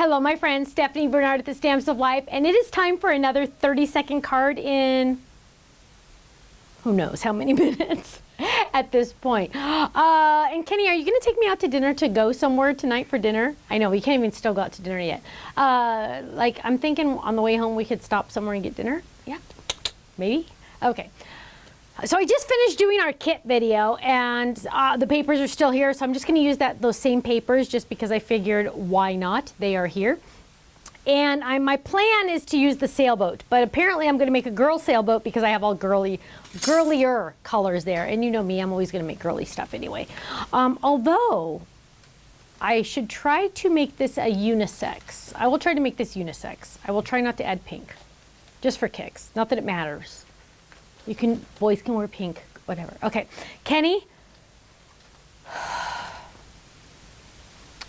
Hello, my friend Stephanie Barnard at the Stamps of Life, and it is time for another 30-second card in who knows how many minutes at this point. And Kenny, are you going to take me out to dinner to go somewhere tonight for dinner? I know we can't even still go out to dinner yet. Like I'm thinking on the way home we could stop somewhere and get dinner. Yeah, maybe. Okay. So I just finished doing our kit video, and the papers are still here, so I'm just going to use those same papers just because I figured why not? They are here. And my plan is to use the sailboat, but apparently I'm going to make a girl sailboat because I have all girlier colors there. And you know me, I'm always going to make girly stuff anyway. Although I should try to make this a unisex. I will try to make this unisex. I will try not to add pink, just for kicks. Not that it matters. Boys can wear pink, whatever. Okay, Kenny,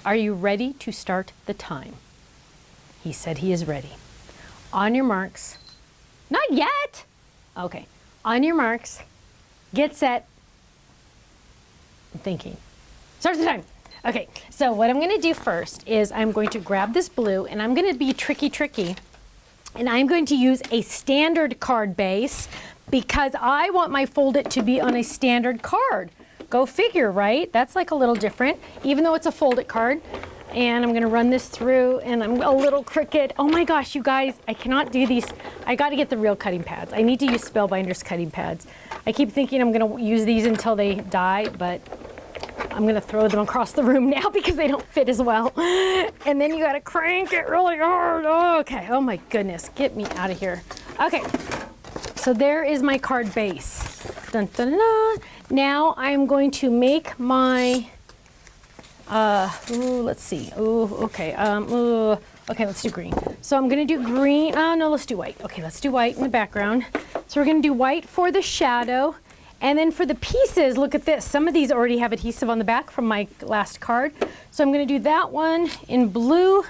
are you ready to start the time? He said he is ready. On your marks. Not yet. Okay, on your marks, get set. I'm thinking. Start the time. Okay, so what I'm gonna do first is I'm going to grab this blue, and I'm gonna be tricky, and I'm going to use a standard card base because I want my Fold It to be on a standard card. Go figure, right? That's like a little different, even though it's a Fold It card. And I'm gonna run this through, and I'm a little crooked. Oh my gosh, you guys, I cannot do these. I gotta get the real cutting pads. I need to use Spellbinder's cutting pads. I keep thinking I'm gonna use these until they die, but I'm gonna throw them across the room now because they don't fit as well. And then you gotta crank it really hard. Oh, okay, oh my goodness, get me out of here. Okay, so there is my card base. Dun, dun, dun, dun. Now I'm going to make my, let's see. Okay, okay, let's do green. So I'm gonna do green, no, let's do white. Okay, let's do white in the background. So we're gonna do white for the shadow. And then for the pieces, look at this. Some of these already have adhesive on the back from my last card. So I'm gonna do that one in blue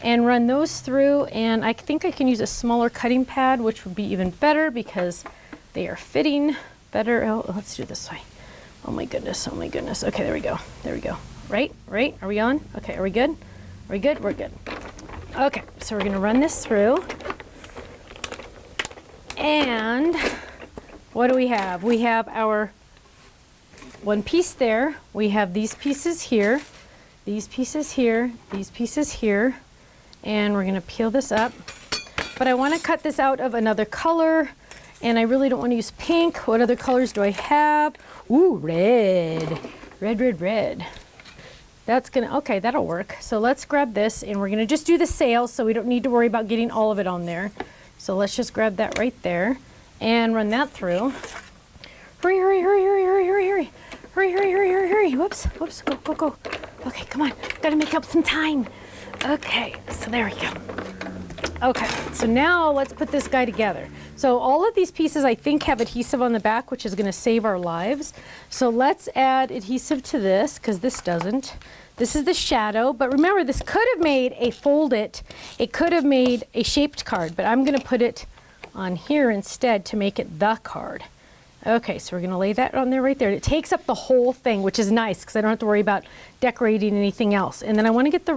and run those through. And I think I can use a smaller cutting pad, which would be even better because they are fitting better. Oh, let's do it this way. Oh my goodness, oh my goodness. Okay, there we go, there we go. Right, are we on? Okay, are we good? Are we good? We're good. Okay, so we're gonna run this through. And what do we have? We have our one piece there. We have these pieces here, these pieces here, these pieces here. And we're gonna peel this up. But I wanna cut this out of another color, and I really don't wanna use pink. What other colors do I have? Ooh, red. Red. That's gonna, okay, that'll work. So let's grab this, and we're gonna just do the sail so we don't need to worry about getting all of it on there. So let's just grab that right there and run that through. Hurry. Whoops, go. Okay, come on, gotta make up some time. Okay, so there we go. Okay, so now let's put this guy together. So all of these pieces I think have adhesive on the back, which is gonna save our lives. So let's add adhesive to this, because this doesn't. This is the shadow, but remember this could have made a Fold It. It could have made a shaped card, but I'm gonna put it on here instead to make it the card. Okay, so we're gonna lay that on there right there. It takes up the whole thing, which is nice because I don't have to worry about decorating anything else. And then I wanna get the,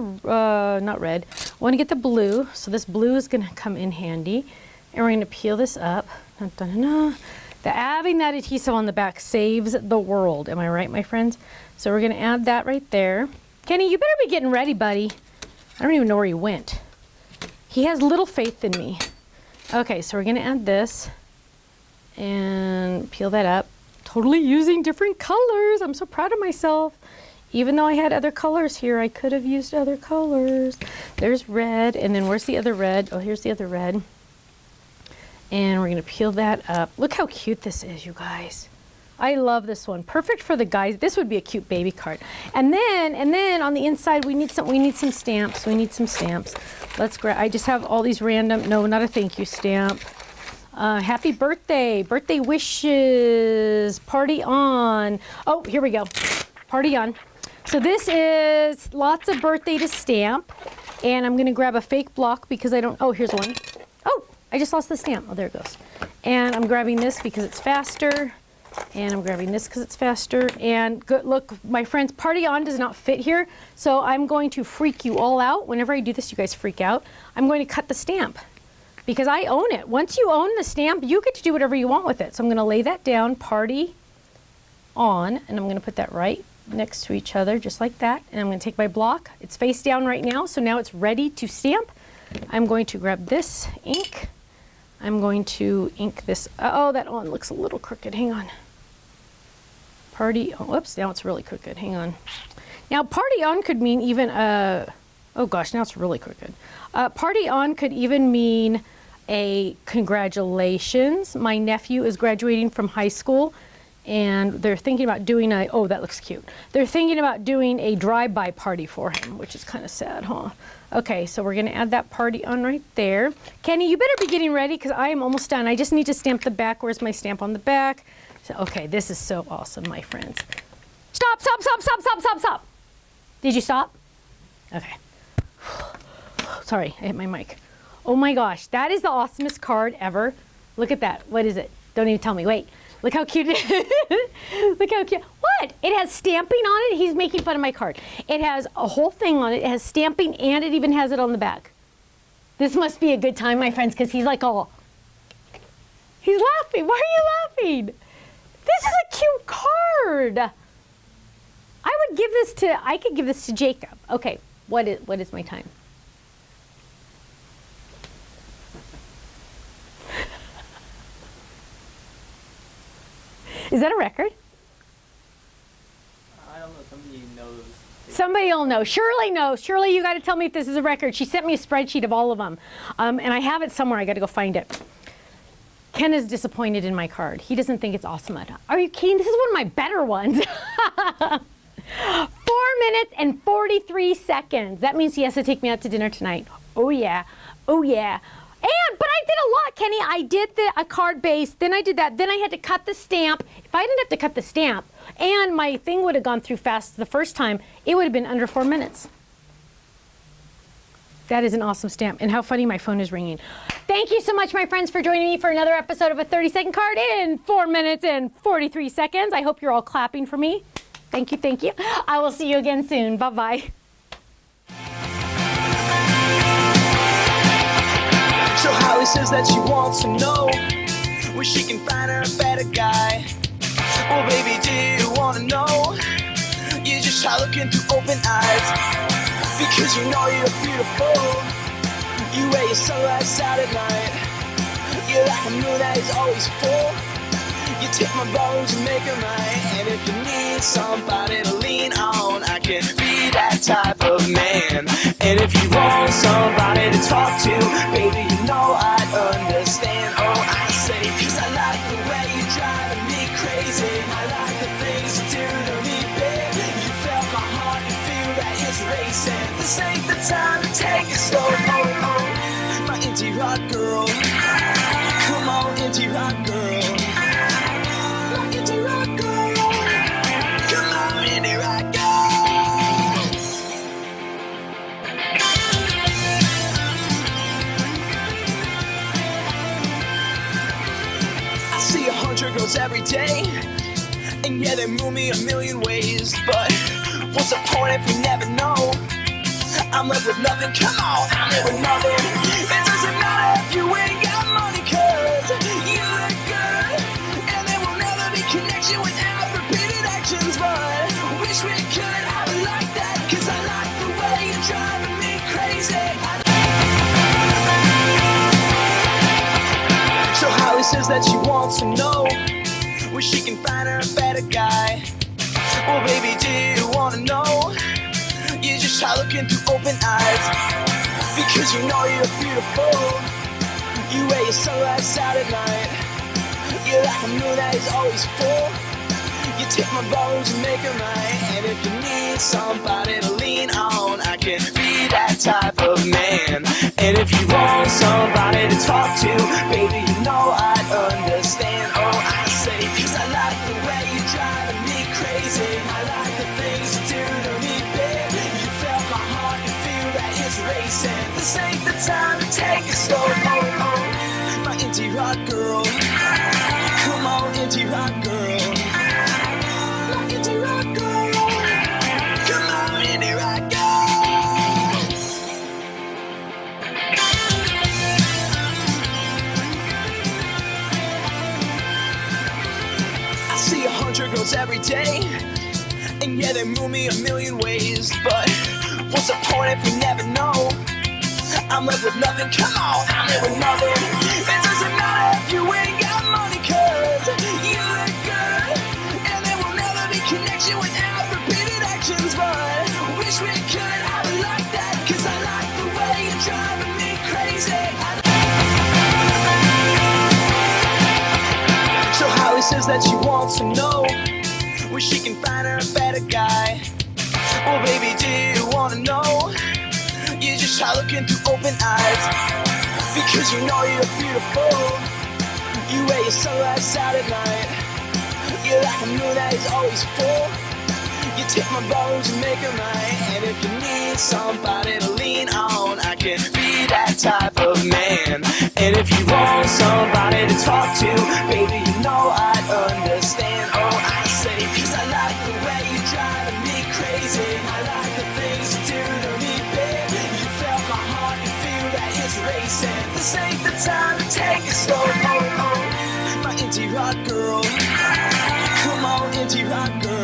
not red, I wanna get the blue. So this blue is gonna come in handy. And we're gonna peel this up. Dun, dun, dun, dun. Having that adhesive on the back saves the world. Am I right, my friends? So we're gonna add that right there. Kenny, you better be getting ready, buddy. I don't even know where he went. He has little faith in me. Okay, so we're gonna add this and peel that up. Totally using different colors. I'm so proud of myself. Even though I had other colors here, I could have used other colors. There's red, and then where's the other red? Oh, here's the other red. And we're gonna peel that up. Look how cute this is, you guys. I love this one. Perfect for the guys. This would be a cute baby card. And then on the inside we need some stamps. We need some stamps. Let's grab, I just have all these random, no, not a thank you stamp. Happy birthday, birthday wishes, party on. Oh, here we go, party on. So this is lots of birthday to stamp. And I'm gonna grab a fake block because I don't, oh, here's one. Oh, I just lost the stamp. Oh, there it goes. And I'm grabbing this because it's faster. And I'm grabbing this because it's faster. And good, look, my friends, Party On does not fit here. So I'm going to freak you all out. Whenever I do this, you guys freak out. I'm going to cut the stamp because I own it. Once you own the stamp, you get to do whatever you want with it. So I'm going to lay that down, Party On, and I'm going to put that right next to each other, just like that. And I'm going to take my block. It's face down right now, so now it's ready to stamp. I'm going to grab this ink. I'm going to ink this. Oh, that one looks a little crooked. Hang on. Party, oh, whoops, now it's really crooked. Hang on. Now, Party On could mean even, oh gosh, now it's really crooked. Party On could even mean a congratulations. My nephew is graduating from high school and they're thinking about doing a, oh, that looks cute. They're thinking about doing a drive-by party for him, which is kind of sad, huh? Okay, so we're gonna add that Party On right there. Kenny, you better be getting ready because I am almost done. I just need to stamp the back. Where's my stamp on the back? So, okay, this is so awesome, my friends. Stop, stop, stop, stop, stop, stop, stop. Did you stop? Okay. Sorry, I hit my mic. Oh my gosh, that is the awesomest card ever. Look at that. What is it? Don't even tell me. Wait. Look how cute it is. Look how cute. What? It has stamping on it. He's making fun of my card. It has a whole thing on it. It has stamping and it even has it on the back. This must be a good time, my friends, because he's like all, he's laughing. Why are you laughing? This is a cute card. I would give this to, I could give this to Jacob. Okay, what is my time? Is that a record? I don't know. Somebody knows. Somebody will know. Shirley knows. Shirley, you got to tell me if this is a record. She sent me a spreadsheet of all of them. And I have it somewhere. I got to go find it. Ken is disappointed in my card. He doesn't think it's awesome enough. Are you kidding? This is one of my better ones. 4 minutes and 43 seconds. That means he has to take me out to dinner tonight. Oh, yeah. Oh, yeah. But I did a lot, Kenny. I did a card base, then I did that, then I had to cut the stamp. If I didn't have to cut the stamp and my thing would have gone through fast the first time, it would have been under 4 minutes. That is an awesome stamp. And how funny my phone is ringing. Thank you so much, my friends, for joining me for another episode of a 30-second card in 4 minutes and 43 seconds. I hope you're all clapping for me. Thank you, thank you. I will see you again soon. Bye-bye. So Holly says that she wants to know where she can find her a better guy. Well, baby, do you want to know? You just try looking through open eyes, because you know you're beautiful. You wear your sunglasses out at night. You're like a moon that is always full. You take my bones and make them right. And if you need somebody to lean on, I can be that type of man. And if you want somebody to talk to, baby, you know I'd understand. Oh, I say, 'cause I like the way you're driving me crazy. I like the things you do to me, baby. You felt my heart and feel that it's racing. This ain't the time to take it slow. My indie rock girl. Come on, indie rock girl. Girls every day, and yeah, they move me a million ways, but what's the point if you never know? I'm left with nothing, come on, I'm left with nothing. It doesn't matter if you ain't got money, 'cause you look good, and there will never be connection without repeated actions, but wish we could have it like that, 'cause I like the way you're driving me crazy. So Holly says that she wants to know where she can find her a better guy. Well, baby, do you want to know? You just try looking through open eyes, because you know you're beautiful. You wear your sunglasses out at night. You're like a moon that is always full. You take my bones and make them right. And if you need somebody to lean on, I can be that type of man. And if you want somebody to talk to, baby, you know I'd understand. Oh, I say, 'cause I like the way you're driving me crazy. I like the things you do to me, baby. You felt my heart and feel that it's racing. This ain't the time to take it slow. My indie rock girl. Come Come on, indie rock girl. My indie rock girl. Come on, indie rock girl. I see 100 girls every day, and yeah, they move me a million ways. But what's the point if you never know? I'm left with nothing, come on, I'm here with nothing. It doesn't matter if you ain't got money, cause you look good. And there will never be connection without repeated actions. But wish we could have it like that, cause I like the way you're driving me crazy. So Holly says that she wants to know where she can find her a better guy. Well baby, do you wanna know? You just try looking through open eyes, because you know you're beautiful. You wear your sunglasses out at night. You're like a moon that is always full. You take my bones and make them right. And if you need somebody to lean on, I can be that type of man. And if you want somebody to talk to, baby, you know I'd understand. Oh, I say, cause I like the way you're driving me crazy. I like the things you do to me, babe. You felt my heart, you feel that it's racing. This ain't the time to take it slow. Oh, oh, my indie rock girl. Come on, indie rock girl.